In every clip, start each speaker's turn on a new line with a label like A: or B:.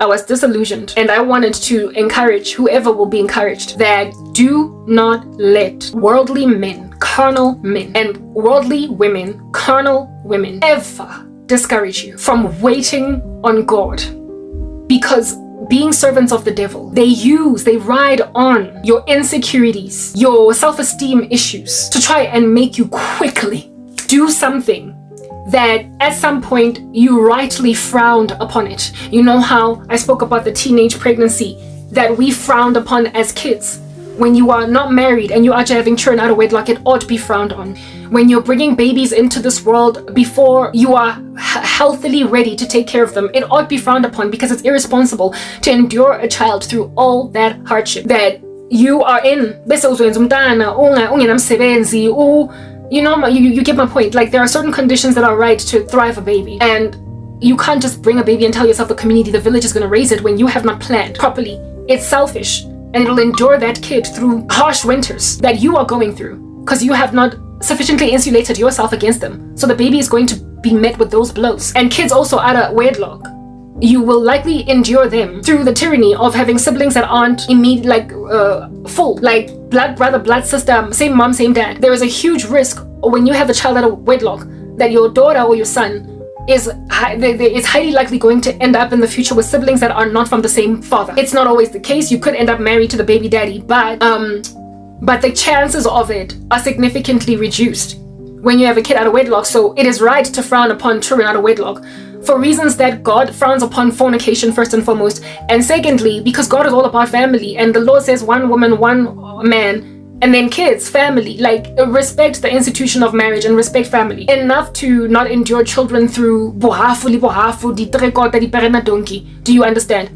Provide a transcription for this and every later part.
A: I was disillusioned, and I wanted to encourage whoever will be encouraged that do not let worldly men, carnal men, and worldly women, carnal women, ever discourage you from waiting on God. Because being servants of the devil, they ride on your insecurities, your self-esteem issues to try and make you quickly do something that at some point you rightly frowned upon it. You know how I spoke about the teenage pregnancy that we frowned upon as kids. When you are not married and you are having children out of wedlock, it ought to be frowned on. When you're bringing babies into this world before you are healthily ready to take care of them, it ought to be frowned upon, because it's irresponsible to endure a child through all that hardship that you are in. You get my point. Like, there are certain conditions that are right to thrive a baby, and you can't just bring a baby and tell yourself the community, the village is going to raise it when you have not planned properly. It's selfish, and it'll endure that kid through harsh winters that you are going through because you have not sufficiently insulated yourself against them. So the baby is going to be met with those blows. And kids also out of wedlock, you will likely endure them through the tyranny of having siblings that aren't full, like blood brother, blood sister, same mom, same dad. There is a huge risk when you have a child out of wedlock that your daughter or your son is highly likely going to end up in the future with siblings that are not from the same father. It's not always the case. You could end up married to the baby daddy, but the chances of it are significantly reduced when you have a kid out of wedlock. So it is right to frown upon children out of wedlock for reasons that God frowns upon fornication first and foremost, and secondly because God is all about family, and the Lord says one woman, one man, and then kids, family. Like, respect the institution of marriage and respect family enough to not endure children through donkey. Do you understand?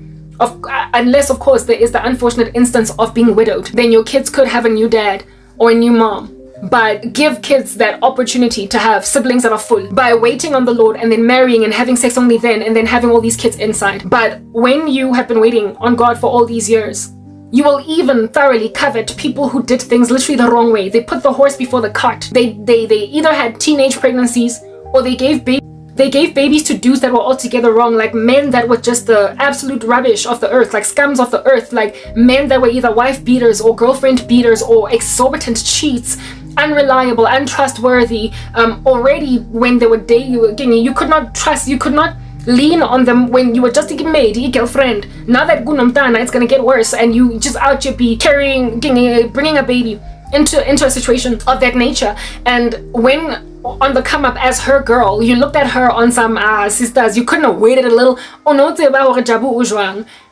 A: Unless of course there is the unfortunate instance of being widowed, then your kids could have a new dad or a new mom. But give kids that opportunity to have siblings that are full by waiting on the Lord and then marrying and having sex only then, and then having all these kids inside. But when you have been waiting on God for all these years, you will even thoroughly covet people who did things literally the wrong way. They put the horse before the cart. They either had teenage pregnancies, or they gave babies to dudes that were altogether wrong, like men that were just the absolute rubbish of the earth, like scums of the earth, like men that were either wife beaters or girlfriend beaters or exorbitant cheats, unreliable, untrustworthy. Already when they were dating, you could not trust, you could not lean on them when you were just a maid, a girlfriend. Now that gunomtana, it's gonna get worse, and you just out here be carrying, bringing a baby into a situation of that nature. And when on the come up as her girl, you looked at her on some sisters, you couldn't have waited a little.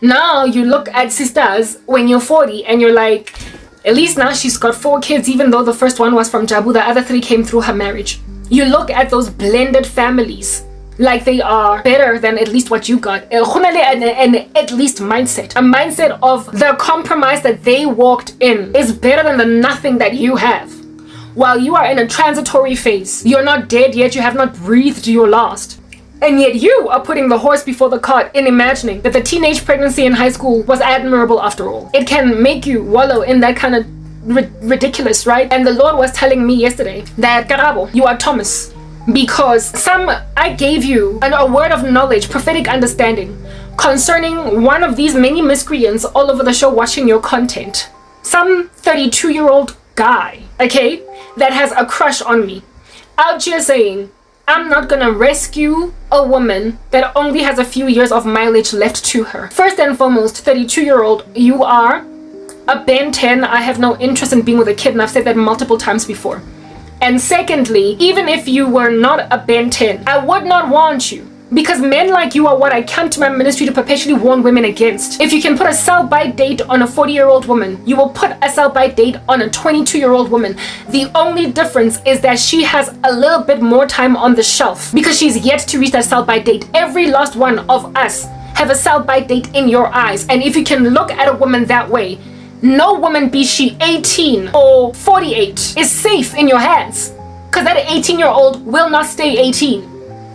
A: Now you look at sisters when you're 40 and you're like, at least now she's got 4 kids, even though the first one was from Jabu, the other 3 came through her marriage. You look at those blended families like they are better than at least what you got. An at least mindset. A mindset of the compromise that they walked in is better than the nothing that you have. While you are in a transitory phase, you're not dead yet, you have not breathed your last. And yet you are putting the horse before the cart in imagining that the teenage pregnancy in high school was admirable after all. It can make you wallow in that kind of ridiculous, right? And the Lord was telling me yesterday that, Karabo, you are Thomas. Because I gave you a word of knowledge, prophetic understanding concerning one of these many miscreants all over the show watching your content. Some 32-year-old guy, okay, that has a crush on me, out here saying, I'm not gonna rescue a woman that only has a few years of mileage left to her. First and foremost, 32-year-old, you are a Ben 10. I have no interest in being with a kid, and I've said that multiple times before. And secondly, even if you were not a Ben 10, I would not want you. Because men like you are what I come to my ministry to perpetually warn women against. If you can put a sell-by date on a 40-year-old woman, you will put a sell-by date on a 22-year-old woman. The only difference is that she has a little bit more time on the shelf because she's yet to reach that sell-by date. Every last one of us have a sell-by date in your eyes. And if you can look at a woman that way, no woman, be she 18 or 48, is safe in your hands. Because that 18-year-old will not stay 18.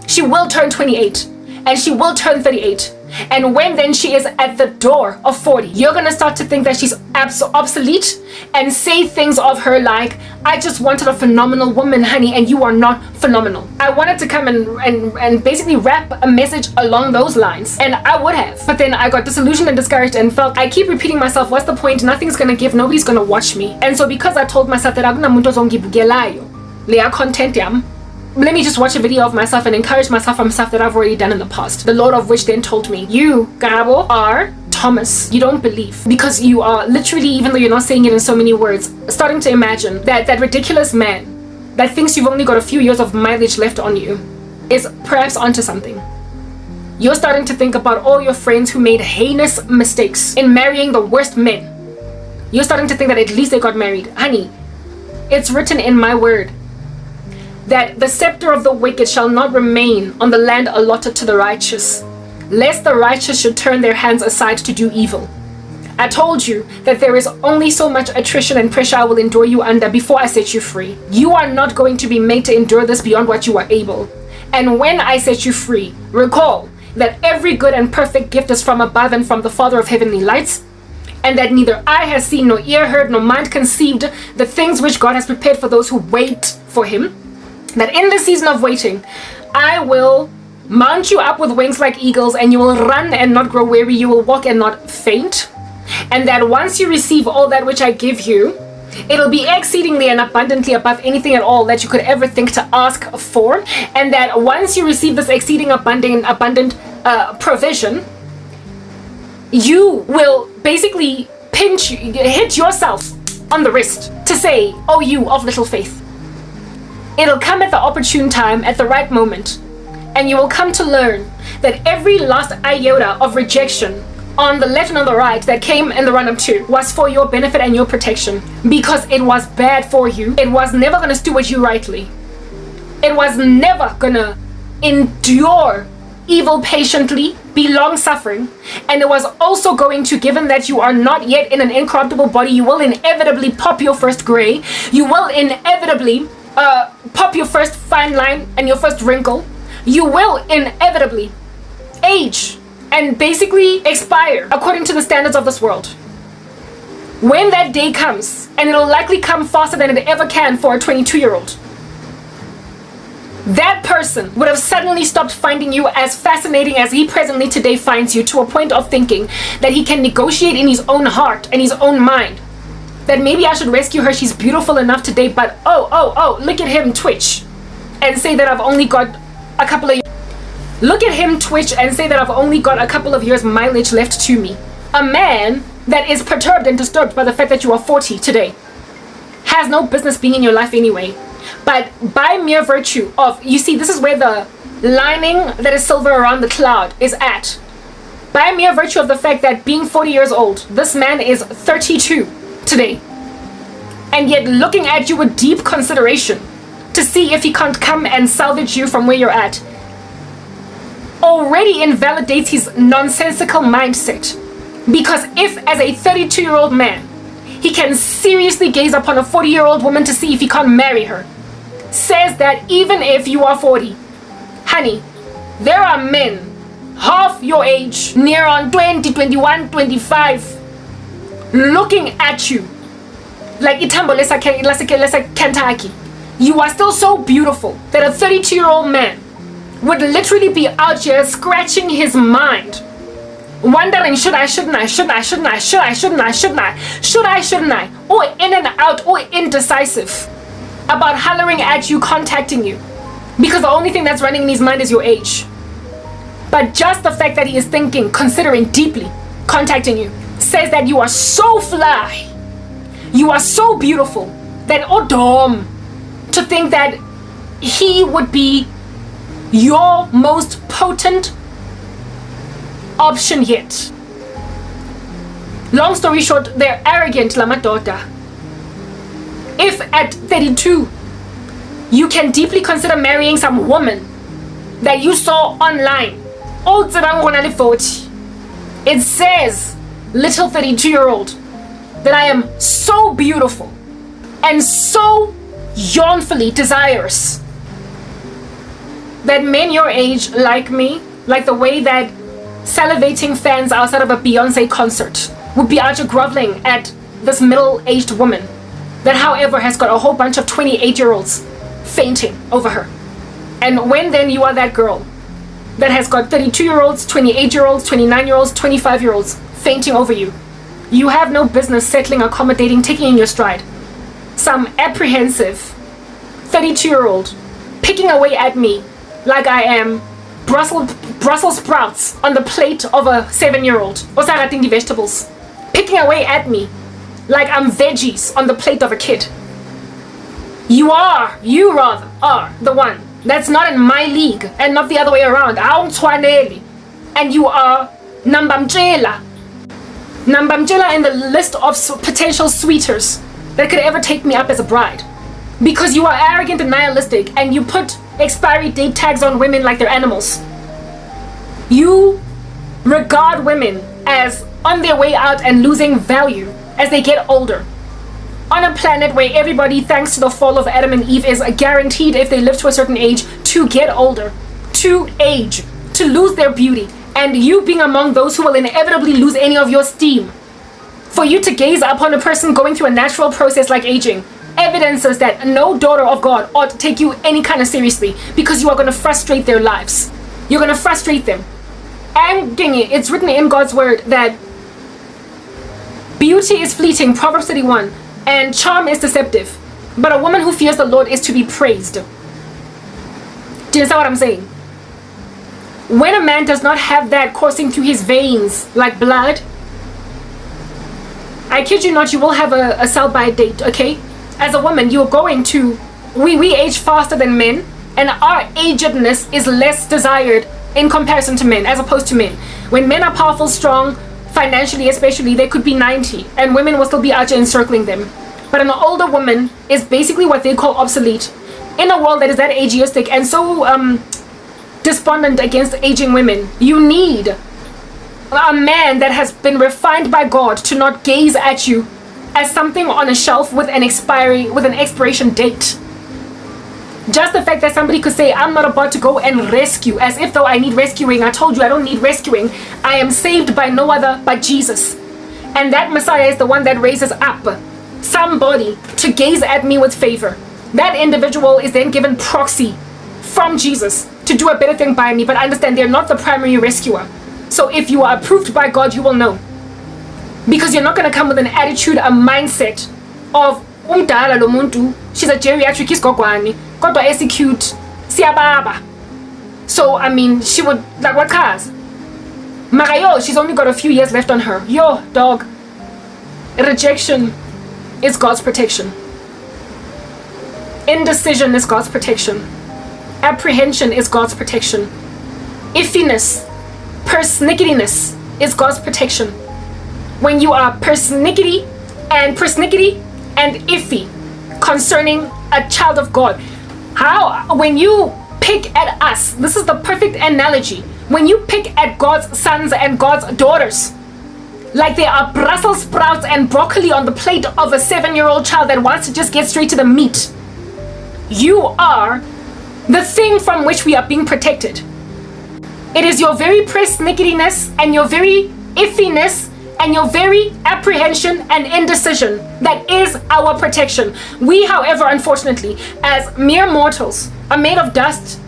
A: She will turn 28 and she will turn 38. And when then she is at the door of 40, you're gonna start to think that she's obsolete and say things of her like, I just wanted a phenomenal woman, honey, and you are not phenomenal. I wanted to come and basically rap a message along those lines, and I would have. But then I got disillusioned and discouraged and felt, I keep repeating myself, what's the point? Nothing's gonna give, nobody's gonna watch me. And so because I told myself that akunamuntu ozongibukelayo leya content yam, let me just watch a video of myself and encourage myself from stuff that I've already done in the past. The Lord of which then told me, you, Karabo, are Thomas. You don't believe. Because you are literally, even though you're not saying it in so many words, starting to imagine that that ridiculous man that thinks you've only got a few years of mileage left on you is perhaps onto something. You're starting to think about all your friends who made heinous mistakes in marrying the worst men. You're starting to think that at least they got married. Honey, it's written in my word that the scepter of the wicked shall not remain on the land allotted to the righteous, lest the righteous should turn their hands aside to do evil. I told you that there is only so much attrition and pressure I will endure you under before I set you free. You are not going to be made to endure this beyond what you are able. And when I set you free, recall that every good and perfect gift is from above and from the Father of heavenly lights, and that neither eye has seen, nor ear heard, nor mind conceived the things which God has prepared for those who wait for him. That in the season of waiting, I will mount you up with wings like eagles, and you will run and not grow weary, you will walk and not faint. And that once you receive all that which I give you, it'll be exceedingly and abundantly above anything at all that you could ever think to ask for. And that once you receive this exceeding abundant provision, you will basically hit yourself on the wrist to say, oh, you of little faith. It'll come at the opportune time, at the right moment, and you will come to learn that every last iota of rejection on the left and on the right that came in the run-up to was for your benefit and your protection, because it was bad for you. It was never going to steward you rightly. It was never going to endure evil patiently, be long-suffering, and it was also going to, given that you are not yet in an incorruptible body, you will inevitably pop your first gray, you will inevitably pop your first fine line and your first wrinkle. You will inevitably age and basically expire according to the standards of this world. When that day comes, and it'll likely come faster than it ever can for a 22-year-old, that person would have suddenly stopped finding you as fascinating as he presently today finds you, to a point of thinking that he can negotiate in his own heart and his own mind that maybe I should rescue her, she's beautiful enough today, but oh, look at him twitch and say that I've only got a couple of years. Look at him twitch and say that I've only got a couple of years mileage left to me. A man that is perturbed and disturbed by the fact that you are 40 today has no business being in your life anyway. But by mere virtue of, you see, this is where the lining that is silver around the cloud is at. By mere virtue of the fact that being 40 years old, this man is 32 today, and yet looking at you with deep consideration to see if he can't come and salvage you from where you're at, already invalidates his nonsensical mindset. Because if, as a 32-year-old man, he can seriously gaze upon a 40-year-old woman to see if he can't marry her, says that even if you are 40, honey, there are men half your age, near on 20, 21, 25, looking at you like itambo lesa Kentucky. You are still so beautiful that a 32-year-old man would literally be out here scratching his mind, wondering, should I, shouldn't I, or in and out, or indecisive about hollering at you, contacting you, because the only thing that's running in his mind is your age. But just the fact that he is thinking, considering deeply, contacting you, says that you are so fly, you are so beautiful, that Odom, to think that he would be your most potent option yet. Long story short, they're arrogant, la madoda. If at 32 you can deeply consider marrying some woman that you saw online, it says, little 32-year-old, that I am so beautiful and so yearnfully desirous that men your age like me, like the way that salivating fans outside of a Beyonce concert would be out here groveling at this middle-aged woman that, however, has got a whole bunch of 28-year-olds fainting over her. And when then you are that girl that has got 32-year-olds, 28-year-olds, 29-year-olds, 25-year-olds fainting over you, you have no business settling, accommodating, taking in your stride some apprehensive 32-year-old picking away at me like I am Brussels sprouts on the plate of a 7-year-old. What's that? I think the vegetables. Picking away at me like I'm veggies on the plate of a kid. You rather are the one that's not in my league and not the other way around. And you are Nambamjela in the list of potential sweeters that could ever take me up as a bride. Because you are arrogant and nihilistic and you put expiry date tags on women like they're animals. You regard women as on their way out and losing value as they get older. On a planet where everybody, thanks to the fall of Adam and Eve, is guaranteed, if they live to a certain age, to get older, to age, to lose their beauty, and you being among those who will inevitably lose any of your steam. For you to gaze upon a person going through a natural process like aging evidences that no daughter of God ought to take you any kind of seriously, because you are going to frustrate their lives. You're going to frustrate them. And it's written in God's word that beauty is fleeting, Proverbs 31, and charm is deceptive. But a woman who fears the Lord is to be praised. Do you understand what I'm saying? When a man does not have that coursing through his veins like blood, I kid you not, you will have a sell-by date, okay? As a woman, you're going to... We age faster than men, and our agedness is less desired in comparison to men, as opposed to men. When men are powerful, strong, financially especially, they could be 90, and women will still be out here encircling them. But an older woman is basically what they call obsolete. In a world that is that ageistic and so despondent against aging women, you need a man that has been refined by God to not gaze at you as something on a shelf with an expiration date. Just the fact that somebody could say, I'm not about to go and rescue, as if though I need rescuing. I told you I don't need rescuing. I am saved by no other but Jesus. And that Messiah is the one that raises up somebody to gaze at me with favor. That individual is then given proxy from Jesus to do a better thing by me. But understand, they're not the primary rescuer. So if you are approved by God, you will know. Because you're not going to come with an attitude, a mindset of umdala lo muntu, she's a geriatric isigogwane, kodwa execute siyababa. So I mean, she would, like, what cars? Marayo, she's only got a few years left on her. Yo, dog. Rejection is God's protection. Indecision is God's protection. Apprehension is God's protection. Iffiness, persnicketyness is God's protection. When you are persnickety and iffy concerning a child of God, when you pick at us, this is the perfect analogy. When you pick at God's sons and God's daughters, like they are Brussels sprouts and broccoli on the plate of a 7-year-old child that wants to just get straight to the meat, you are the thing from which we are being protected. It is your very persnicketyness and your very iffiness and your very apprehension and indecision that is our protection. We, however, unfortunately, as mere mortals, are made of dust.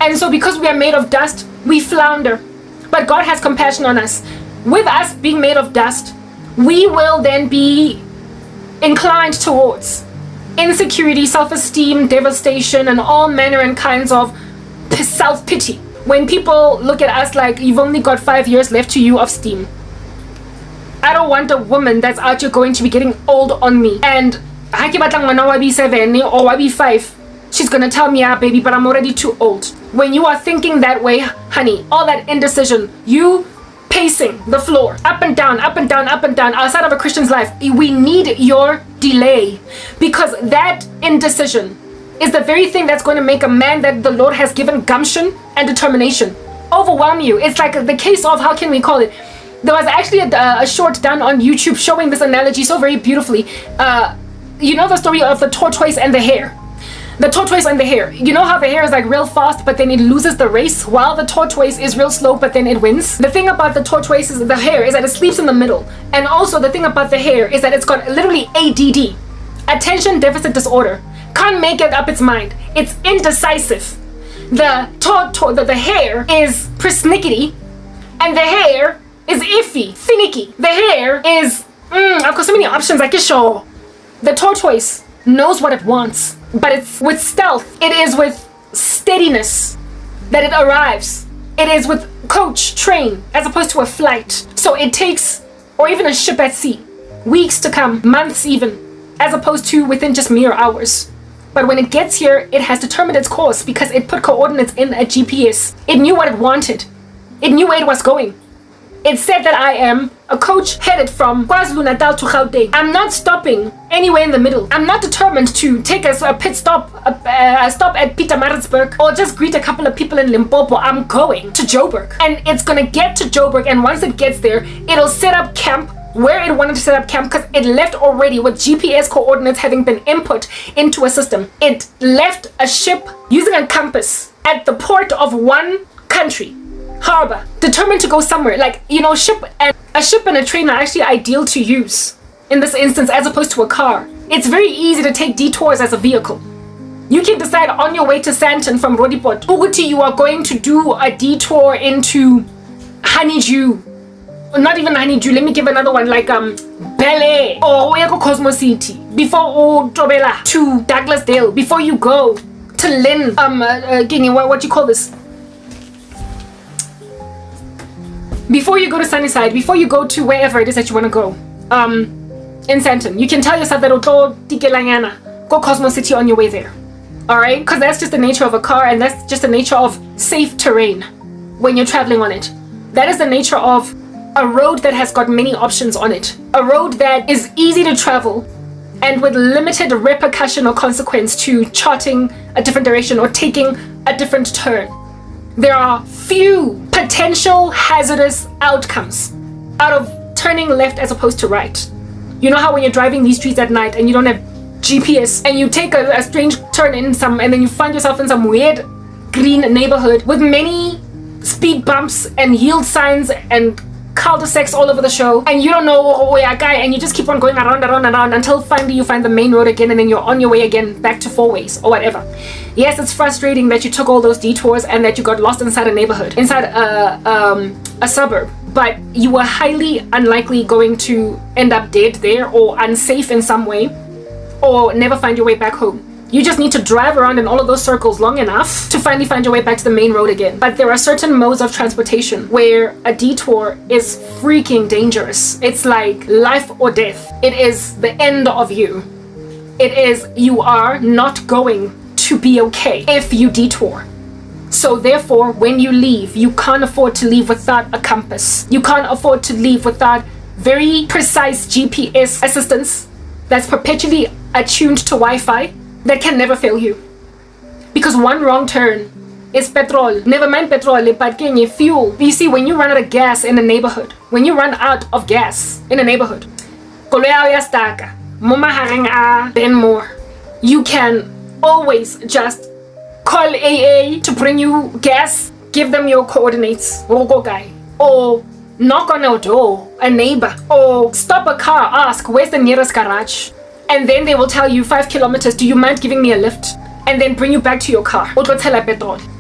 A: And so because we are made of dust, we flounder. But God has compassion on us. With us being made of dust, we will then be inclined towards insecurity, self-esteem, devastation, and all manner and kinds of self-pity. When people look at us like, you've only got 5 years left to you of steam. I don't want a woman that's out here going to be getting old on me. And ha ke batla ngwana wa B7 or wa B5, she's gonna tell me, ah, baby, but I'm already too old. When you are thinking that way, honey, all that indecision, you pacing the floor, up and down, up and down, up and down, outside of a Christian's life, we need your delay. Because that indecision is the very thing that's going to make a man that the Lord has given gumption and determination overwhelm you. It's like the case of, how can we call it? There was actually a short done on YouTube showing this analogy so very beautifully. You know the story of the tortoise and the hare. The tortoise and the hare. You know how the hare is like real fast, but then it loses the race, while the tortoise is real slow, but then it wins? The thing about the tortoise is the hare is that it sleeps in the middle. And also the thing about the hare is that it's got literally ADD. Attention deficit disorder. Can't make it up its mind. It's indecisive. The hare is persnickety, and the hare is iffy, finicky. The hare is, I've got so many options, I can show. The tortoise knows what it wants, but it's with stealth. It is with steadiness that it arrives. It is with coach, train, as opposed to a flight. So it takes, or even a ship at sea, weeks to come, months even, as opposed to within just mere hours. But when it gets here, it has determined its course because it put coordinates in a GPS. It knew what it wanted. It knew where it was going. It said that I am a coach headed from KwaZulu-Natal to Gauteng. I'm not stopping anywhere in the middle. I'm not determined to take a pit stop, a stop at Pietermaritzburg, or just greet a couple of people in Limpopo. I'm going to Joburg. And it's gonna get to Joburg, and once it gets there, it'll set up camp where it wanted to set up camp because it left already with GPS coordinates having been input into a system. It left a ship using a compass at the port of one country, harbor, determined to go somewhere. Like, you know, a ship and a train are actually ideal to use in this instance as opposed to a car. It's very easy to take detours as a vehicle. You can decide on your way to Sandton from Rodiport, Uguti, you are going to do a detour into Honeydew. Not even Honeydew, let me give another one, like Bel-Air or Oyako Cosmo City, before Tobela to Douglasdale, before you go to Lynn, what do you call this? Before you go to Sunnyside, before you go to wherever it is that you want to go, in Sandton, you can tell yourself that go Cosmo City on your way there. Alright? Because that's just the nature of a car, and that's just the nature of safe terrain when you're traveling on it. That is the nature of a road that has got many options on it. A road that is easy to travel and with limited repercussion or consequence to charting a different direction or taking a different turn. There are few potential hazardous outcomes out of turning left as opposed to right. You know how when you're driving these streets at night and you don't have GPS and you take a strange turn in some, and then you find yourself in some weird green neighborhood with many speed bumps and yield signs and cul-de-sacs all over the show, and you don't know where a guy, and you just keep on going around until finally you find the main road again, and then you're on your way again back to four ways or whatever. Yes, it's frustrating that you took all those detours and that you got lost inside a neighborhood, inside a suburb, but you were highly unlikely going to end up dead there or unsafe in some way or never find your way back home. You just need to drive around in all of those circles long enough to finally find your way back to the main road again. But there are certain modes of transportation where a detour is freaking dangerous. It's like life or death. It is the end of you. It is, you are not going to be okay if you detour. So therefore, when you leave, you can't afford to leave without a compass. You can't afford to leave without very precise GPS assistance that's perpetually attuned to Wi-Fi that can never fail you. Because one wrong turn is petrol. Never mind petrol, but kenye fuel. You see, when you run out of gas in a neighborhood, when you run out of gas in a neighborhood, then more. You can always just call AA to bring you gas, give them your coordinates, or knock on a door, a neighbor, or stop a car, ask, where's the nearest garage? And then they will tell you 5 kilometers, do you mind giving me a lift? And then bring you back to your car.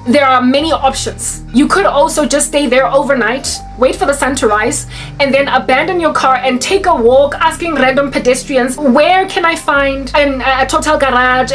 A: There are many options. You could also just stay there overnight, wait for the sun to rise, and then abandon your car and take a walk asking random pedestrians, where can I find a Total garage?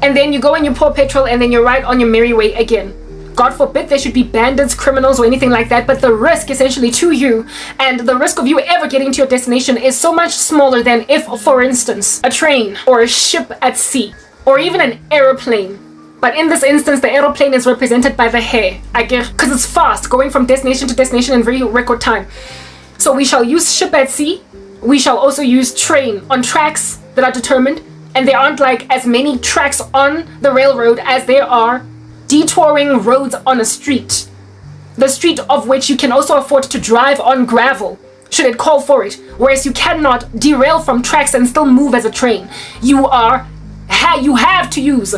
A: And then you go and you pour petrol and then you're right on your merry way again. God forbid there should be bandits, criminals, or anything like that, but the risk essentially to you and the risk of you ever getting to your destination is so much smaller than if, for instance, a train or a ship at sea or even an aeroplane. But in this instance, the aeroplane is represented by the hare, I guess, because it's fast, going from destination to destination in very record time. So we shall use ship at sea. We shall also use train on tracks that are determined, and there aren't like as many tracks on the railroad as there are detouring roads on a street, the street of which you can also afford to drive on gravel should it call for it, whereas you cannot derail from tracks and still move as a train. You have to use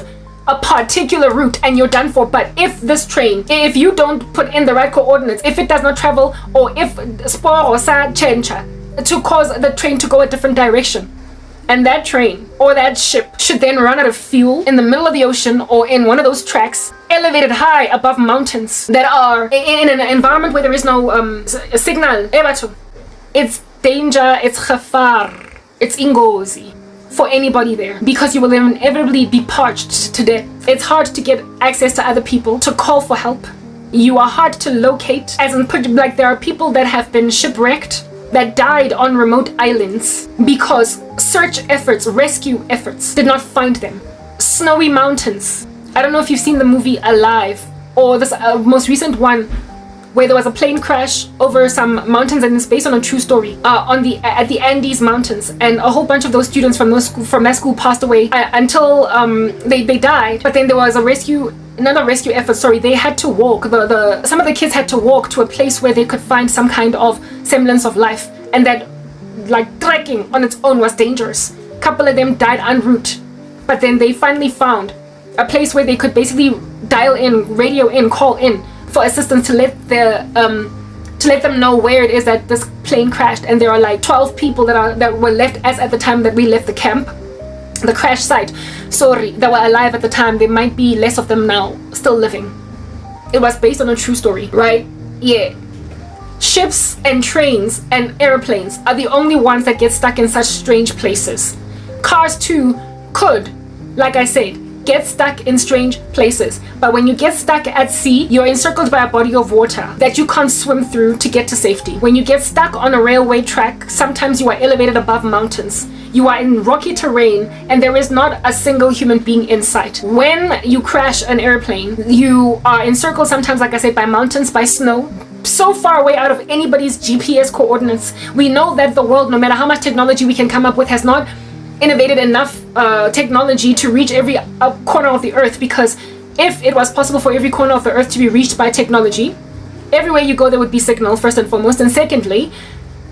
A: a particular route and you're done for. But if this train, if you don't put in the right coordinates, if it does not travel, or if sporo sa change to cause the train to go a different direction, and that train or that ship should then run out of fuel in the middle of the ocean or in one of those tracks elevated high above mountains that are in an environment where there is no signal, it's danger, it's gevaar, it's ingozi for anybody there, because you will inevitably be parched to death. It's hard to get access to other people to call for help. You are hard to locate, as in like there are people that have been shipwrecked that died on remote islands because search efforts, rescue efforts did not find them. Snowy mountains. I don't know if you've seen the movie Alive, or this most recent one where there was a plane crash over some mountains, and it's based on a true story at the Andes Mountains, and a whole bunch of those students from that school passed away until they died. But then there was another rescue effort. Sorry, they had to walk. Some of the kids had to walk to a place where they could find some kind of semblance of life, and that like trekking on its own was dangerous. A couple of them died en route, but then they finally found a place where they could basically dial in, radio in, call in for assistance to let them know where it is that this plane crashed. And there are like 12 people that were left as at the time that we left the camp, the crash site, that were alive at the time. There might be less of them now still living. It was based on a true story, right? Yeah. Ships and trains and airplanes are the only ones that get stuck in such strange places. Cars too could, like I said, get stuck in strange places. But when you get stuck at sea, you're encircled by a body of water that you can't swim through to get to safety. When you get stuck on a railway track, sometimes you are elevated above mountains. You are in rocky terrain and there is not a single human being in sight. When you crash an airplane, you are encircled sometimes, like I said, by mountains, by snow, so far away out of anybody's GPS coordinates. We know that the world, no matter how much technology we can come up with, has not innovated enough technology to reach every corner of the earth, because if it was possible for every corner of the earth to be reached by technology, everywhere you go there would be signal, first and foremost, and secondly,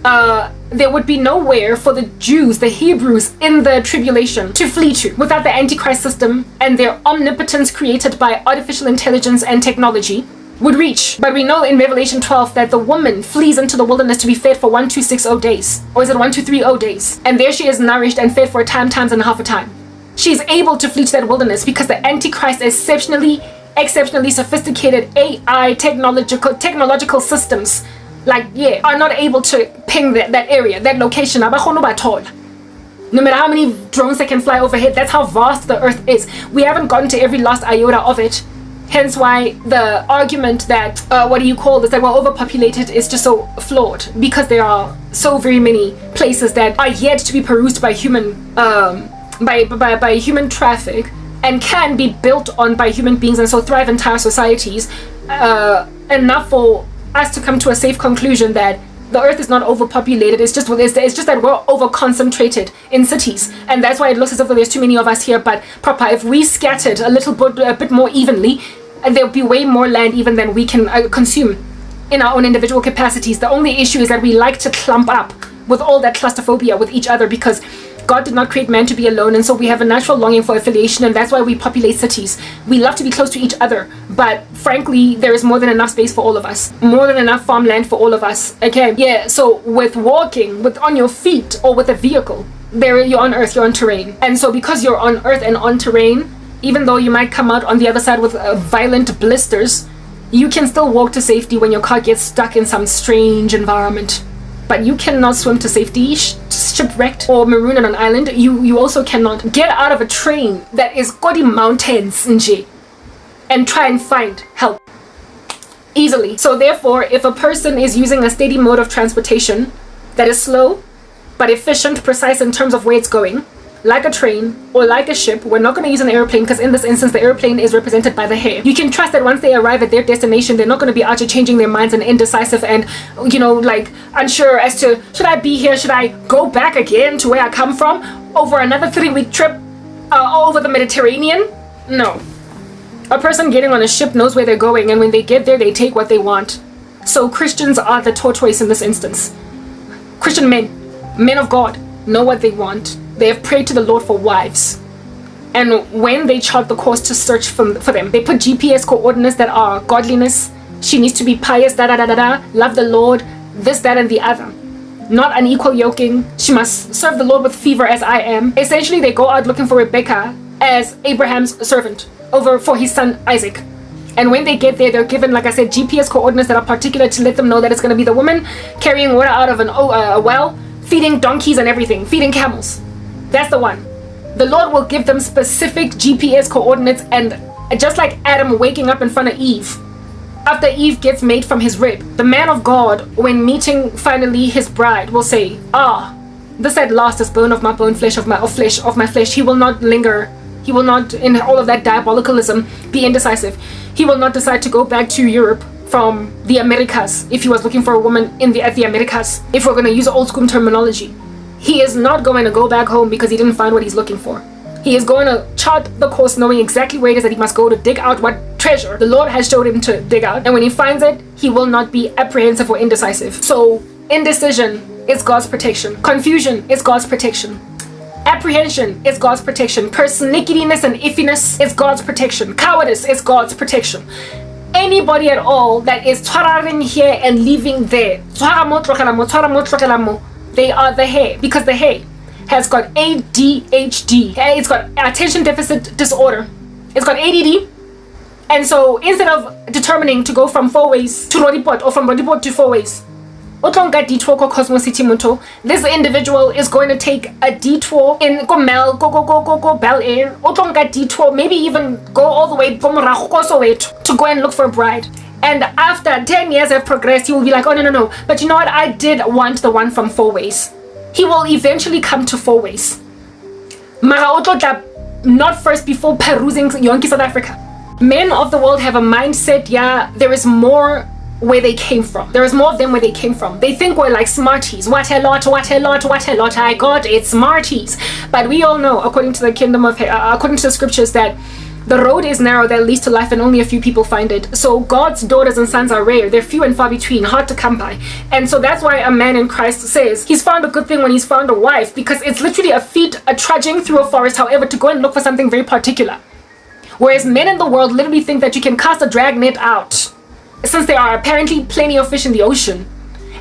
A: there would be nowhere for the Jews, the Hebrews in the tribulation to flee to without the Antichrist system and their omnipotence created by artificial intelligence and technology would reach. But we know in Revelation 12 that the woman flees into the wilderness to be fed for 1260 days, or is it 1230 days, and there she is nourished and fed for times and a half a time. She is able to flee to that wilderness because the Antichrist exceptionally sophisticated AI technological systems are not able to ping that area, that location. No matter how many drones they can fly overhead, that's how vast the earth is. We haven't gotten to every last iota of it. Hence why the argument that, that we're overpopulated is just so flawed, because there are so very many places that are yet to be perused by human traffic and can be built on by human beings, and so thrive entire societies, enough for us to come to a safe conclusion that the earth is not overpopulated. It's just that we're over concentrated in cities, and that's why it looks as if there's too many of us here. But if we scattered a bit more evenly, there'll be way more land even than we can consume in our own individual capacities. The only issue is that we like to clump up with all that claustrophobia with each other, because God did not create man to be alone, and so we have a natural longing for affiliation, and that's why we populate cities. We love to be close to each other, but frankly, there is more than enough space for all of us, more than enough farmland for all of us. Okay, yeah. So with walking, on your feet or with a vehicle, you're on earth, you're on terrain, and so because you're on earth and on terrain, even though you might come out on the other side with violent blisters, you can still walk to safety when your car gets stuck in some strange environment. But you cannot swim to safety, shipwrecked or marooned on an island. You also cannot get out of a train that is Kodi mountains and try and find help easily. So therefore, if a person is using a steady mode of transportation that is slow but efficient, precise in terms of where it's going, like a train or like a ship, we're not going to use an airplane, because in this instance the airplane is represented by the hair. You can trust that once they arrive at their destination, they're not going to be out here changing their minds and indecisive and unsure as to, should I be here, should I go back again to where I come from over another 3-week trip over the Mediterranean? No. A person getting on a ship knows where they're going, and when they get there they take what they want. So Christians are the tortoise in this instance. Christian men of God, know what they want. They have prayed to the Lord for wives. And when they chart the course to search for them, they put GPS coordinates that are godliness. She needs to be pious, love the Lord, this, that, and the other. Not unequal yoking. She must serve the Lord with fervor as I am. Essentially, they go out looking for Rebecca as Abraham's servant over for his son Isaac. And when they get there, they're given, like I said, GPS coordinates that are particular to let them know that it's going to be the woman carrying water out of a well, feeding donkeys and everything, feeding camels. That's the one. The Lord will give them specific GPS coordinates, and just like Adam waking up in front of Eve, after Eve gets made from his rib, the man of God, when meeting finally his bride, will say, this at last is bone of my bone, flesh of my flesh. He will not linger. He will not, in all of that diabolicalism, be indecisive. He will not decide to go back to Europe from the Americas if he was looking for a woman at the Americas, if we're going to use old school terminology. He is not going to go back home because he didn't find what he's looking for. He is going to chart the course knowing exactly where it is that he must go to dig out what treasure the Lord has showed him to dig out. And when he finds it, he will not be apprehensive or indecisive. So indecision is God's protection. Confusion is God's protection. Apprehension is God's protection. Persnicketyness and iffiness is God's protection. Cowardice is God's protection. Anybody at all that is twarring here and leaving there, they are the hair, because the hair has got ADHD. It's got attention deficit disorder. It's got ADD. And so instead of determining to go from 4 ways to Rodipot or from Rodipot to 4 ways, this individual is going to take a detour in go Bel Air, detour, maybe even go all the way to go and look for a bride. And after 10 years have progressed, he will be like, oh no, but you know what, I did want the one from 4 ways. He will eventually come to 4 ways. Not first before perusing Yonki South Africa. Men of the world have a mindset, there is more where they came from. There is more of them where they came from. They think we're like smarties. What a lot I got, it's smarties. But we all know, according to the according to the scriptures, that the road is narrow that leads to life and only a few people find it. So God's daughters and sons are rare. They're few and far between, hard to come by. And so that's why a man in Christ says he's found a good thing when he's found a wife, because it's literally a feat, a trudging through a forest, however, to go and look for something very particular. Whereas men in the world literally think that you can cast a drag net out, since there are apparently plenty of fish in the ocean,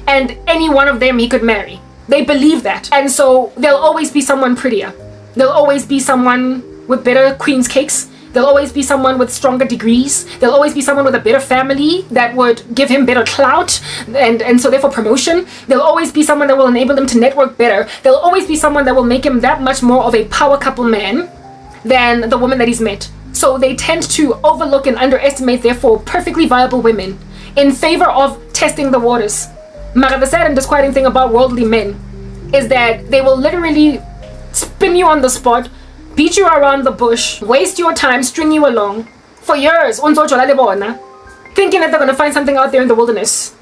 A: and any one of them he could marry. They believe that. And so there'll always be someone prettier. There'll always be someone with better queen's cakes. There'll always be someone with stronger degrees. There'll always be someone with a better family that would give him better clout and so therefore promotion. There'll always be someone that will enable him to network better. There'll always be someone that will make him that much more of a power couple man than the woman that he's met. So they tend to overlook and underestimate, therefore, perfectly viable women in favor of testing the waters. The sad and disquieting thing about worldly men is that they will literally spin you on the spot, beat you around the bush, waste your time, string you along for years, thinking that they're going to find something out there in the wilderness.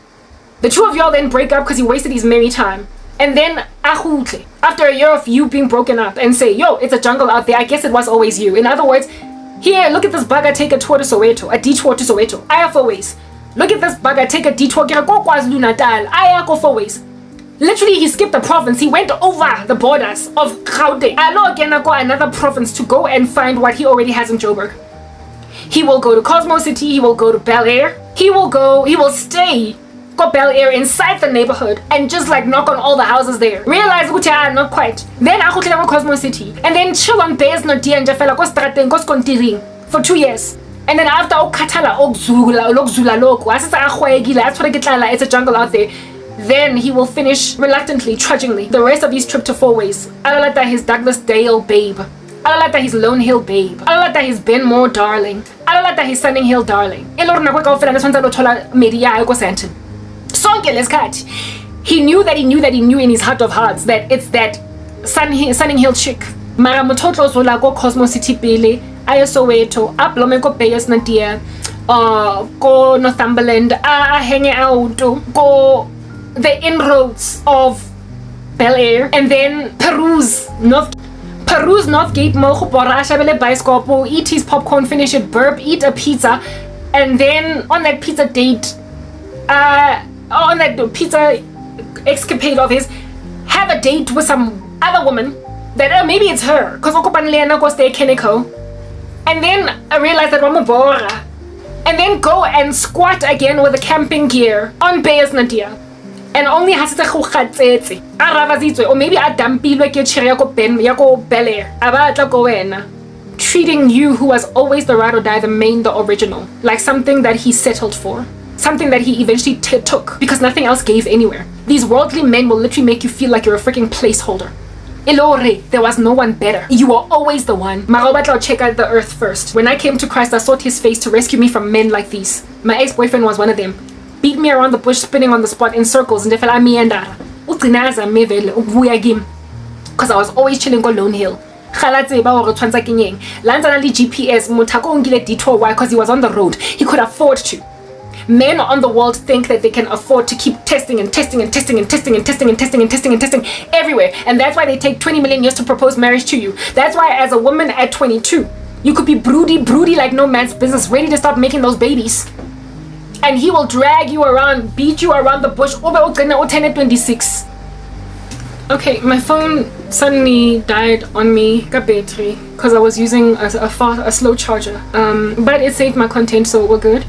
A: The two of y'all then break up because he wasted his merry time. And then, after a year of you being broken up, and say, yo, it's a jungle out there, I guess it was always you. In other words, here, look at this bugger take a tour to Soweto, a detour to Soweto. I have 4 ways. Look at this bugger take a detour, go KwaZulu-Natal. I have 4 ways. Literally, he skipped the province. He went over the borders of Gauteng. Another province to go and find what he already has in Joburg. He will go to Cosmo City. He will go to Bel Air. He will stay go Bel Air inside the neighborhood and just like knock on all the houses there. Realize not quite. Then I go to Cosmo City and then chill on base no dia and jafela go strateng go skontiring for 2 years. And then after it's a jungle out there. Then he will finish reluctantly, trudgingly, the rest of his trip to 4 ways. Alalata his Douglas Dale babe. Alalata his Lone Hill babe. Alalata his Benmore darling. Alalata his Sunning Hill darling. He knew in his heart of hearts that it's that Sunning Hill chick. Mara mototlo zola go Cosmo City Pele, aya Soweto, ablome go Bayers Nadia, go Northumberland, hang out, go the inroads of Bel Air, and then peruse Northgate, Mohopora, Shabele Bioscopo, eat his popcorn, finish it, burp, eat a pizza, and then on that pizza date, on that pizza escapade of his, have a date with some other woman that maybe it's her, because I stay clinical. And then I realized that I'm bora. And then go and squat again with the camping gear on Bayes Nadia. And only has to or maybe I dampilwe ke chere yako ben yako bele abatla go wena, treating you who was always the ride or die, the main, the original, like something that he settled for, something that he eventually took because nothing else gave anywhere. These worldly men will literally make you feel like you're a freaking placeholder. Elore, there was no one better. You were always the one. Marobatla, check out the earth first. When I came to Christ, I sought his face to rescue me from men like these. My ex-boyfriend was one of them. Beat me around the bush, spinning on the spot in circles, and because I was always chilling on Lone Hill. GPS, detour because he was on the road. He could afford to. Men on the world think that they can afford to keep testing and testing and testing and testing and testing and testing and testing and testing everywhere. And that's why they take 20 million years to propose marriage to you. That's why as a woman at 22, you could be broody like no man's business, ready to start making those babies. And he will drag you around, beat you around the bush. 10 Okay, my phone suddenly died on me, battery, because I was using a slow charger. But it saved my content, so we're good.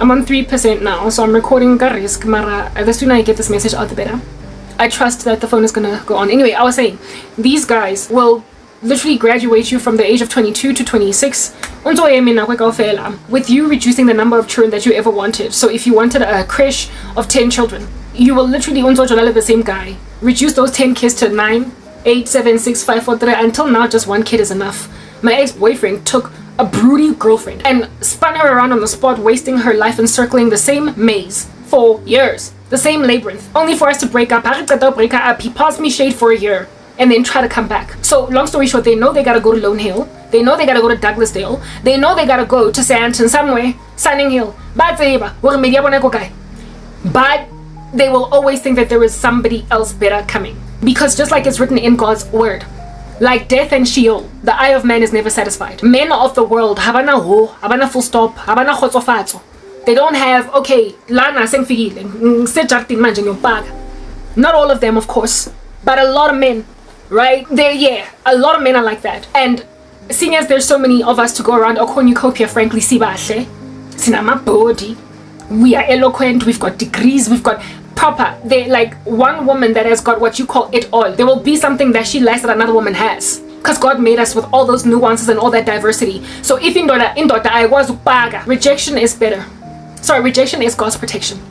A: I'm on 3% now, so I'm recording risk. Mara, the sooner I get this message out, the better. I trust that the phone is gonna go on. Anyway, I was saying, these guys will literally graduate you from the age of 22 to 26 with you reducing the number of children that you ever wanted. So if you wanted a creche of 10 children, you will literally the same guy reduce those 10 kids to 9, 8, 7, 6, 5, 4, 3 until now just one kid is enough. My ex-boyfriend took a broody girlfriend and spun her around on the spot, wasting her life encircling the same maze for years, the same labyrinth, only for us to break up. He passed me shade for a year and then try to come back. So long story short, they know they gotta go to Lone Hill, they know they gotta go to Douglasdale, they know they gotta go to Sandton somewhere, Sunning Hill, but they will always think that there is somebody else better coming, because just like it's written in God's word, like death and Sheol, the eye of man is never satisfied. Men of the world, habana full stop, habana khotsofatso. They don't have, okay, lana sengfikile, not all of them, of course, but a lot of men, right? A lot of men are like that. And seeing as there's so many of us to go around, Okonucopia, frankly, sibahle, sinama body, we are eloquent, we've got degrees, we've got proper, they like one woman that has got what you call it all. There will be something that she lacks that another woman has, because God made us with all those nuances and all that diversity. So if indota I was upaga, rejection is better. Sorry, rejection is God's protection.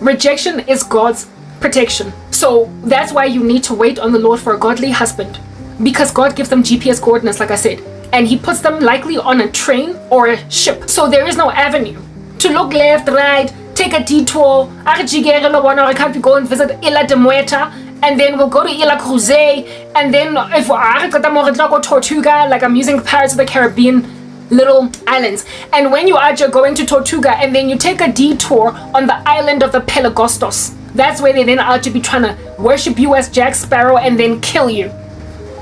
A: Rejection is God's protection. So that's why you need to wait on the Lord for a godly husband, because God gives them GPS coordinates, like I said, and he puts them likely on a train or a ship. So there is no avenue to look left, right, take a detour. I can't go and visit Ilha de Muerta, and then we'll go to Ilha Cruz, and then if I go Tortuga, like I'm using Pirates of the Caribbean little islands. And when you are going to Tortuga, and then you take a detour on the island of the Pelagostos, that's where they then are to be trying to worship you as Jack Sparrow and then kill you.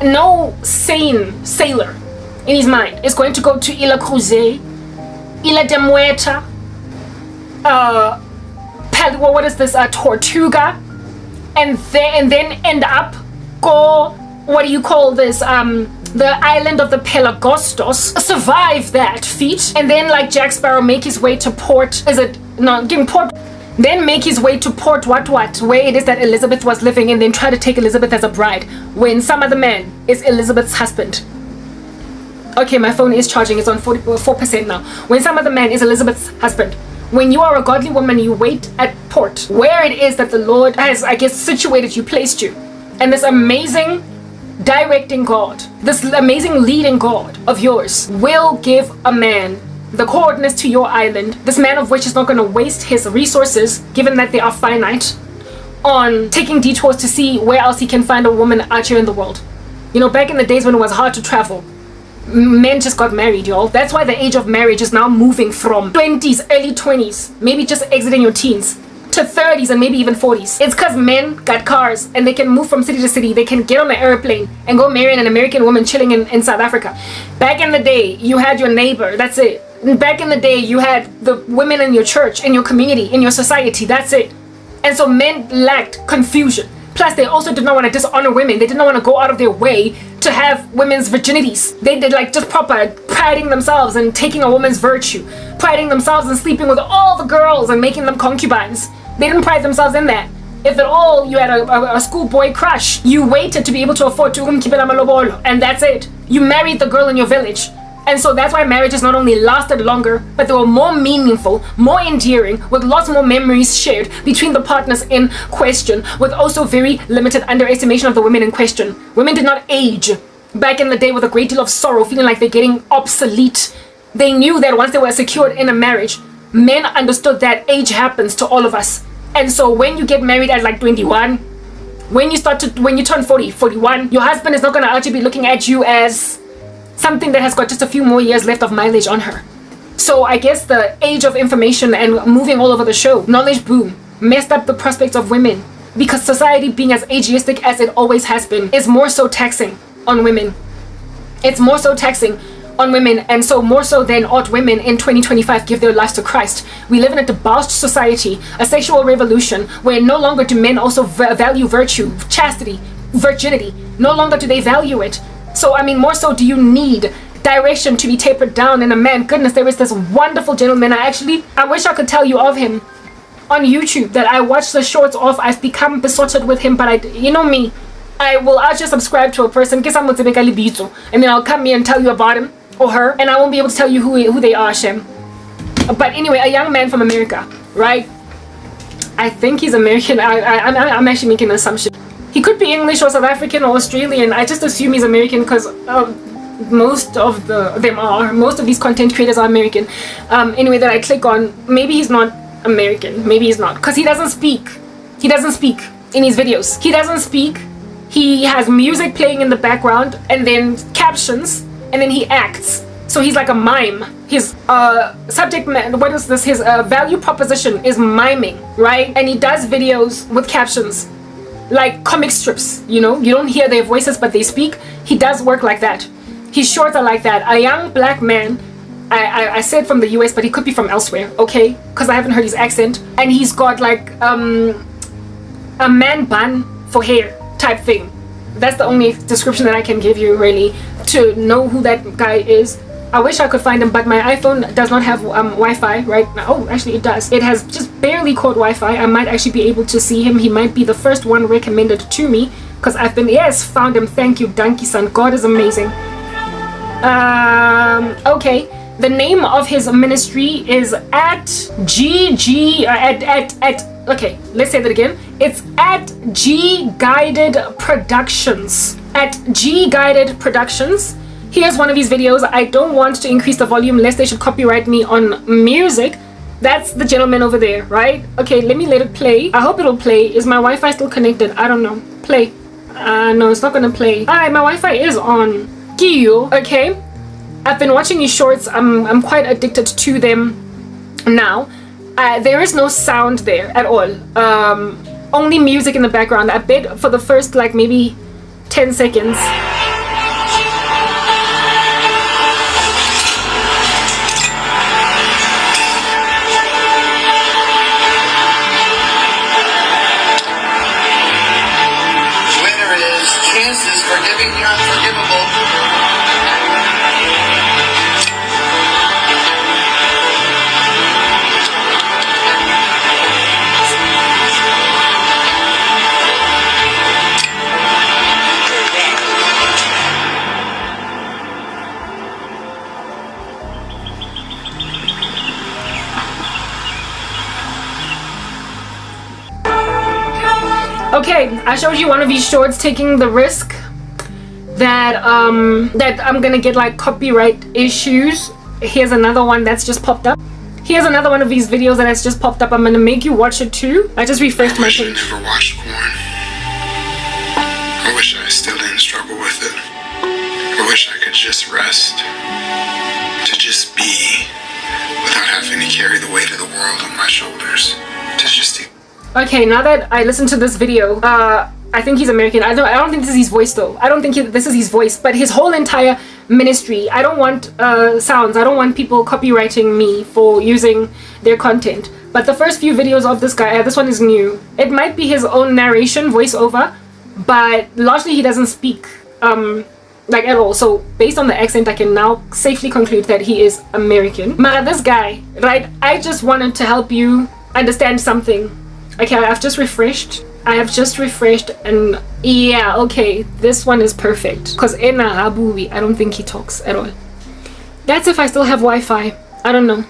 A: No sane sailor in his mind is going to go to Ilha Cruz, Ilha de Muerta, what is this, Tortuga, and then end up go, what do you call this, the island of the Pelagostos, survive that feat, and then like Jack Sparrow make his way to port, then make his way to port where it is that Elizabeth was living, and then try to take Elizabeth as a bride when some other man is Elizabeth's husband. Okay, my phone is charging, it's on 44% now. When some other man is Elizabeth's husband. When you are a godly woman, you wait at port, where it is that the Lord has, I guess, situated you, placed you. And this amazing directing God, this amazing leading God of yours will give a man the coordinates to your island, this man of which is not going to waste his resources, given that they are finite, on taking detours to see where else he can find a woman out here in the world. You know, back in the days when it was hard to travel, men just got married, y'all. That's why the age of marriage is now moving from 20s, early 20s, maybe just exiting your teens, to 30s and maybe even 40s. It's because men got cars and they can move from city to city. They can get on an airplane and go marry an American woman chilling in South Africa. Back in the day, you had your neighbor, that's it. Back in the day, you had the women in your church, in your community, in your society, that's it. And so men lacked confusion. Plus, they also did not want to dishonor women. They did not want to go out of their way to have women's virginities. They did like just proper priding themselves and taking a woman's virtue, priding themselves and sleeping with all the girls and making them concubines. They didn't pride themselves in that. If at all you had a schoolboy crush, you waited to be able to afford to umkhipela malobolo, and that's it. You married the girl in your village. And so that's why marriages not only lasted longer, but they were more meaningful, more endearing, with lots more memories shared between the partners in question, with also very limited underestimation of the women in question. Women did not age back in the day with a great deal of sorrow, feeling like they're getting obsolete. They knew that once they were secured in a marriage, men understood that age happens to all of us. And so when you get married at like 21, when you turn 40, 41, your husband is not going to actually be looking at you as something that has got just a few more years left of mileage on her. So I guess the age of information and moving all over the show, knowledge boom, messed up the prospects of women, because society, being as ageistic as it always has been, is more so taxing on women. It's more so taxing on women, and so more so than ought women in 2025 give their lives to Christ. We live in a debauched society, a sexual revolution, where no longer do men also value virtue, chastity, virginity. No longer do they value it. So, I mean, more so do you need direction to be tapered down in a man. Goodness, there is this wonderful gentleman. I wish I could tell you of him on YouTube, that I watched the shorts of. I've become besotted with him, but you know me, I'll just subscribe to a person, and then I'll come here and tell you about him or her, and I won't be able to tell you who they are, Shem. But anyway, a young man from America, right? I think he's American. I'm actually making an assumption. He could be English or South African or Australian. I just assume he's American because most of these content creators are American. Anyway, that I click on, maybe he's not American. Maybe he's not, because he doesn't speak. He doesn't speak in his videos. He doesn't speak. He has music playing in the background and then captions, and then he acts. So he's like a mime. His subject matter, what is this? His value proposition is miming, right? And he does videos with captions, like comic strips, you know? You don't hear their voices, but they speak. He does work like that. His shorts are like that. A young black man, I said from the US, but he could be from elsewhere, okay? Because I haven't heard his accent. And he's got like a man bun for hair type thing. That's the only description that I can give you, really, to know who that guy is. I wish I could find him, but my iPhone does not have Wi-Fi right now. Oh, actually it does. It has just barely caught Wi-Fi. I might actually be able to see him. He might be the first one recommended to me, because I've been, yes, found him. Thank you, Donkey Son. God is amazing. Okay. The name of his ministry is at okay, let's say that again. It's at G Guided Productions. At G Guided Productions. Here's one of his videos. I don't want to increase the volume lest they should copyright me on music. That's the gentleman over there, right? Okay, let me let it play. I hope it'll play. Is my Wi-Fi still connected? I don't know. Play. No, it's not gonna play. Alright, my Wi-Fi is on. Kiyo, okay? I've been watching his shorts. I'm quite addicted to them now. There is no sound there at all. Only music in the background. I bet for the first like maybe 10 seconds.
B: Winner is chances forgiving the unforgivable.
A: Okay, I showed you one of these shorts taking the risk that that I'm gonna get like copyright issues. Here's another one that's just popped up. Here's another one of these videos that has just popped up. I'm gonna make you watch it too. I just refreshed my page.
C: I never watched porn. I wish I still didn't struggle with it. I wish I could just rest. To just be without having to carry the weight of the world on my shoulders. To just
A: Okay, now that I listened to this video, I think he's American. I don't think this is his voice though. I don't think this is his voice, but his whole entire ministry. I don't want sounds. I don't want people copywriting me for using their content. But the first few videos of this guy, this one is new. It might be his own narration, voiceover, but largely he doesn't speak like at all. So based on the accent, I can now safely conclude that he is American. Mara, this guy, right? I just wanted to help you understand something. Okay, I've just refreshed. And yeah, okay, this one is perfect. Because in Habubi, I don't think he talks at all. That's if I still have Wi-Fi. I don't know.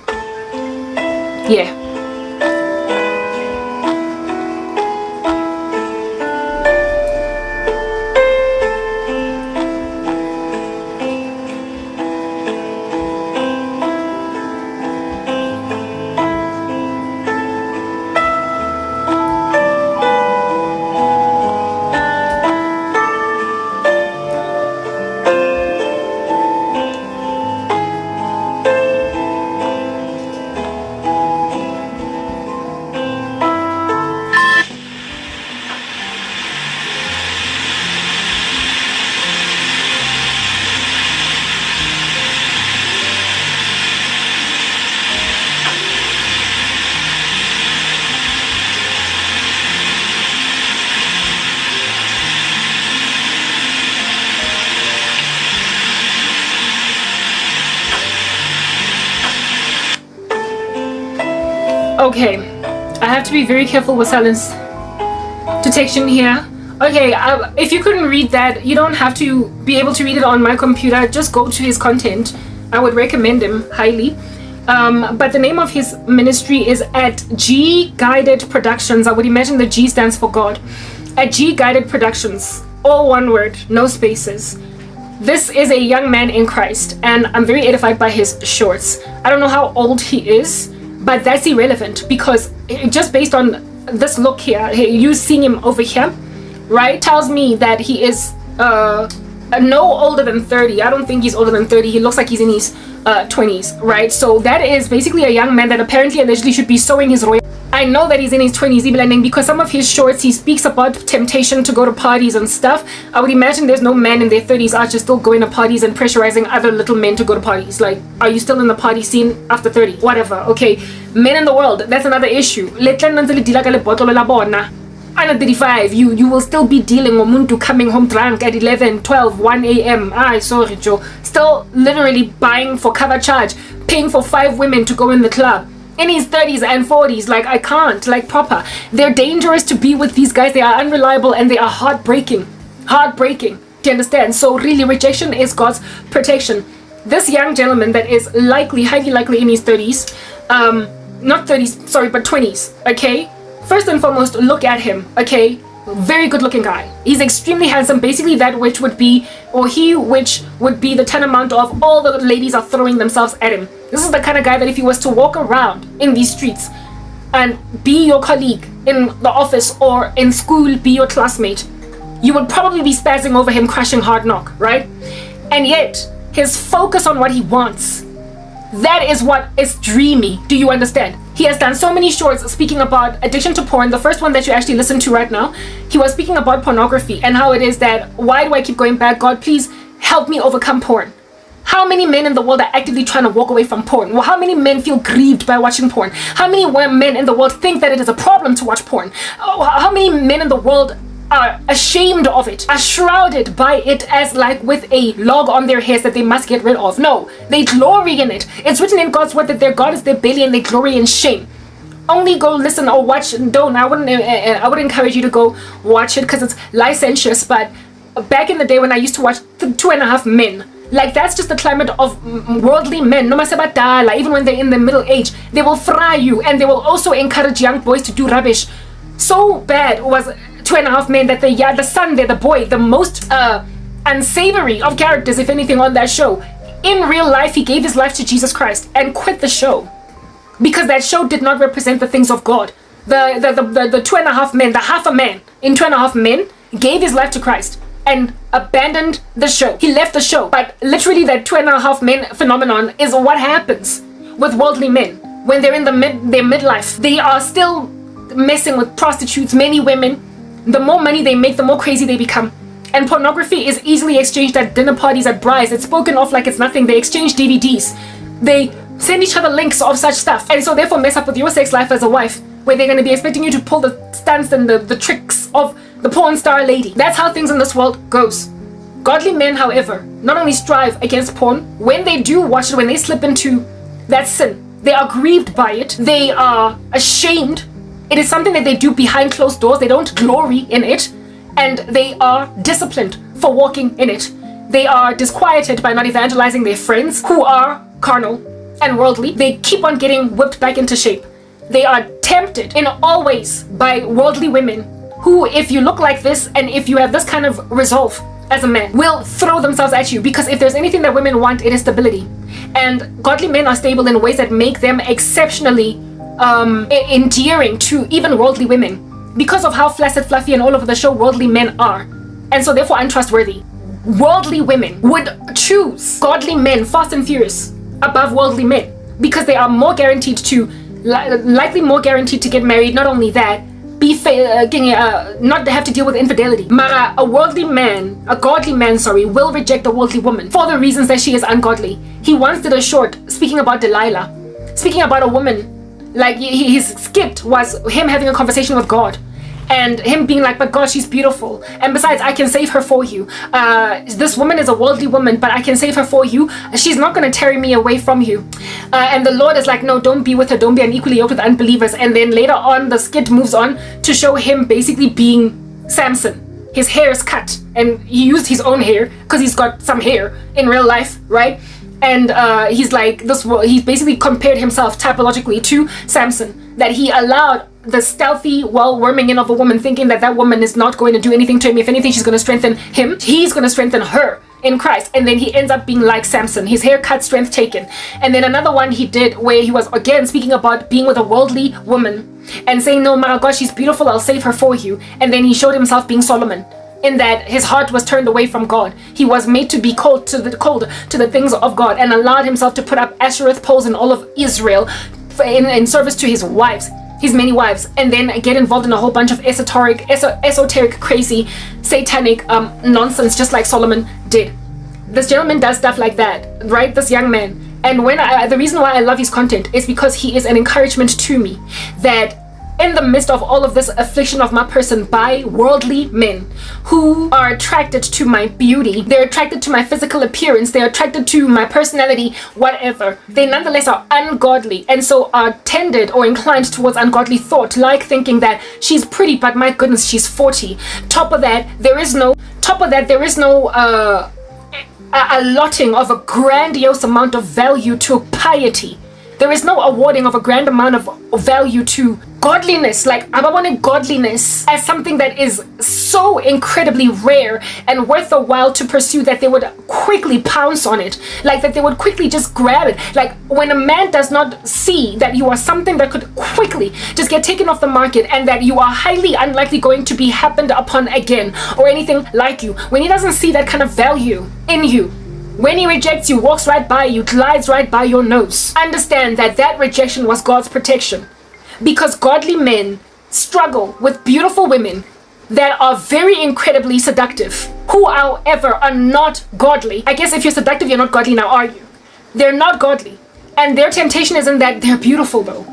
A: Yeah. Okay, I have to be very careful with silence detection here. Okay, if you couldn't read that, you don't have to be able to read it on my computer. Just go to his content. I would recommend him highly. But the name of his ministry is at G Guided Productions. I would imagine the G stands for God. At G Guided Productions, all one word, no spaces. This is a young man in Christ, and I'm very edified by his shorts. I don't know how old he is, but that's irrelevant because just based on this look here, you seeing him over here, right, tells me that he is no older than 30. I don't think he's older than 30. He looks like he's in his 20s, right? So that is basically a young man that apparently allegedly should be sowing his royal. I know that he's in his 20s, because some of his shorts, he speaks about temptation to go to parties and stuff. I would imagine there's no man in their 30s actually still going to parties and pressurizing other little men to go to parties. Like, are you still in the party scene after 30? Whatever, okay. Men in the world, that's another issue. Under 35, you will still be dealing with Muntu coming home drunk at 11, 12, 1 a.m. Sorry, Joe. Still literally buying for cover charge, paying for 5 women to go in the club. In his 30s and 40s, like, I can't, like, proper. They're dangerous to be with these guys. They are unreliable and they are heartbreaking. Heartbreaking. Do you understand? So really, rejection is God's protection. This young gentleman that is likely, highly likely in his 30s, not 30s, sorry, but 20s, okay? First and foremost, look at him, okay? Very good looking guy. He's extremely handsome, basically that which would be, or he which would be the tantamount of all the ladies are throwing themselves at him. This is the kind of guy that if he was to walk around in these streets and be your colleague in the office or in school, be your classmate, you would probably be spazzing over him, crushing hard knock, right? And yet, his focus on what he wants, that is what is dreamy. Do you understand? He has done so many shorts speaking about addiction to porn. The first one that you actually listen to right now, he was speaking about pornography and how it is that, why do I keep going back? God, please help me overcome porn. How many men in the world are actively trying to walk away from porn? Well, how many men feel grieved by watching porn? How many men in the world think that it is a problem to watch porn? How many men in the world are ashamed of it, are shrouded by it as like with a log on their heads that they must get rid of? No, they glory in it. It's written in God's word that their God is their belly and they glory in shame. Only go listen or watch. Don't. I would encourage you to go watch it because it's licentious. But back in the day when I used to watch 2.5 Men, like, that's just the climate of worldly men. No matter about even when they're in the middle age, they will fry you and they will also encourage young boys to do rubbish. So bad was 2.5 Men that the son there, the boy, the most unsavory of characters, if anything, on that show. In real life, he gave his life to Jesus Christ and quit the show because that show did not represent the things of God. The 2.5 Men, the half a man in 2.5 Men, gave his life to Christ and abandoned the show. He left the show. But literally that 2.5 Men phenomenon is what happens with worldly men when they're in their midlife. They are still messing with prostitutes, many women, The more money they make, the more crazy they become. And pornography is easily exchanged at dinner parties, at brides. It's spoken of like it's nothing. They exchange DVDs. They send each other links of such stuff. And so therefore mess up with your sex life as a wife, where they're going to be expecting you to pull the stunts and the tricks of the porn star lady. That's how things in this world goes. Godly men, however, not only strive against porn, when they do watch it, when they slip into that sin, they are grieved by it. They are ashamed. It is something that they do behind closed doors. They don't glory in it. And they are disciplined for walking in it. They are disquieted by not evangelizing their friends who are carnal and worldly. They keep on getting whipped back into shape. They are tempted in all ways by worldly women who, if you look like this and if you have this kind of resolve as a man, will throw themselves at you. Because if there's anything that women want, it is stability. And godly men are stable in ways that make them exceptionally endearing to even worldly women, because of how flaccid, fluffy, and all over the show worldly men are, and so therefore untrustworthy. Worldly women would choose godly men fast and furious above worldly men because they are more guaranteed to, likely more guaranteed to get married. Not only that, not have to deal with infidelity. Mara, a godly man, will reject a worldly woman for the reasons that she is ungodly. He once did a short speaking about Delilah, speaking about a woman. Like his skit was him having a conversation with God and him being like, but God, she's beautiful, and besides I can save her for you. This woman is a worldly woman, but I can save her for you. She's not going to tear me away from you. And the Lord is like, no, don't be with her, don't be unequally yoked with unbelievers. And then later on the skit moves on to show him basically being Samson. His hair is cut and he used his own hair because he's got some hair in real life, right? And he's like this. He basically compared himself typologically to Samson, that he allowed the stealthy, worming in of a woman, thinking that that woman is not going to do anything to him. If anything, she's going to strengthen him. He's going to strengthen her in Christ. And then he ends up being like Samson, his hair cut, strength taken. And then another one he did where he was again speaking about being with a worldly woman and saying, no, my God, she's beautiful, I'll save her for you. And then he showed himself being Solomon, in that his heart was turned away from God. He was made to be cold to the things of God, and allowed himself to put up Ashereth poles in all of Israel in service to his wives, his many wives, and then get involved in a whole bunch of esoteric, crazy, satanic nonsense, just like Solomon did. This gentleman does stuff like that, right? This young man. And when the reason why I love his content is because he is an encouragement to me, that in the midst of all of this affliction of my person by worldly men who are attracted to my beauty, they're attracted to my physical appearance, they're attracted to my personality, whatever, they nonetheless are ungodly, and so are tended or inclined towards ungodly thought, like thinking that she's pretty, but my goodness, she's 40. Top of that, there is no allotting of a grandiose amount of value to piety. There is no awarding of a grand amount of value to godliness. Like, I want godliness as something that is so incredibly rare and worth a while to pursue that they would quickly pounce on it. Like, that they would quickly just grab it. Like, when a man does not see that you are something that could quickly just get taken off the market and that you are highly unlikely going to be happened upon again or anything like you, when he doesn't see that kind of value in you, when he rejects you, walks right by you, glides right by your nose, understand that that rejection was God's protection. Because godly men struggle with beautiful women that are very incredibly seductive, who, however, are not godly. I guess if you're seductive, you're not godly now, are you? They're not godly. And their temptation isn't that they're beautiful, though.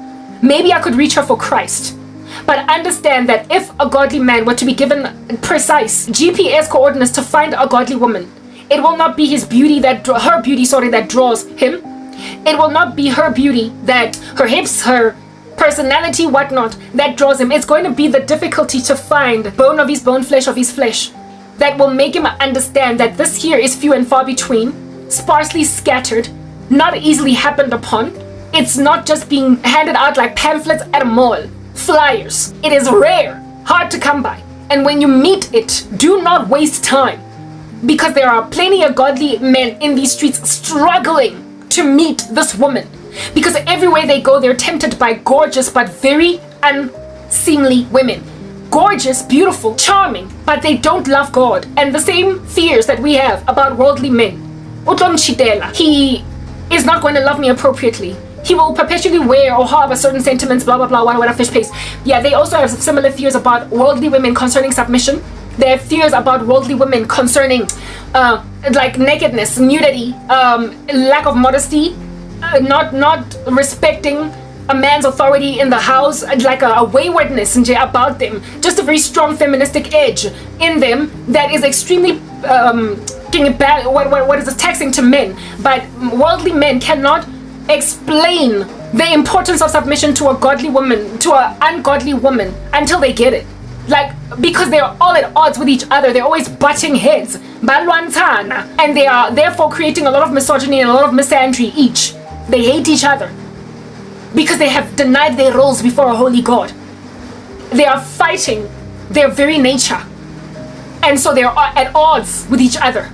A: Maybe I could reach her for Christ. But understand that if a godly man were to be given precise GPS coordinates to find a godly woman, it will not be her beauty that draws him. It will not be her beauty, that her hips, her personality, whatnot, that draws him. It's going to be the difficulty to find bone of his bone, flesh of his flesh, that will make him understand that this here is few and far between, sparsely scattered, not easily happened upon. It's not just being handed out like pamphlets at a mall, flyers. It is rare, hard to come by. And when you meet it, do not waste time, because there are plenty of godly men in these streets struggling to meet this woman, because everywhere they go they're tempted by gorgeous but very unseemly women. Gorgeous, beautiful, charming, but they don't love God. And the same fears that we have about worldly men. He is not going to love me appropriately. He will perpetually wear or harbor certain sentiments, blah blah blah, what a fish paste. Yeah, they also have similar fears about worldly women concerning submission. They have fears about worldly women concerning like nakedness, nudity, lack of modesty, not respecting a man's authority in the house, like a waywardness about them, just a very strong feministic edge in them that is extremely what is taxing to men. But worldly men cannot explain the importance of submission to a godly woman, to an ungodly woman, until they get it. Like, because they are all at odds with each other, they're always butting heads, balwantana, and they are therefore creating a lot of misogyny and a lot of misandry each. They hate each other because they have denied their roles before a holy God. They are fighting their very nature, and so they are at odds with each other.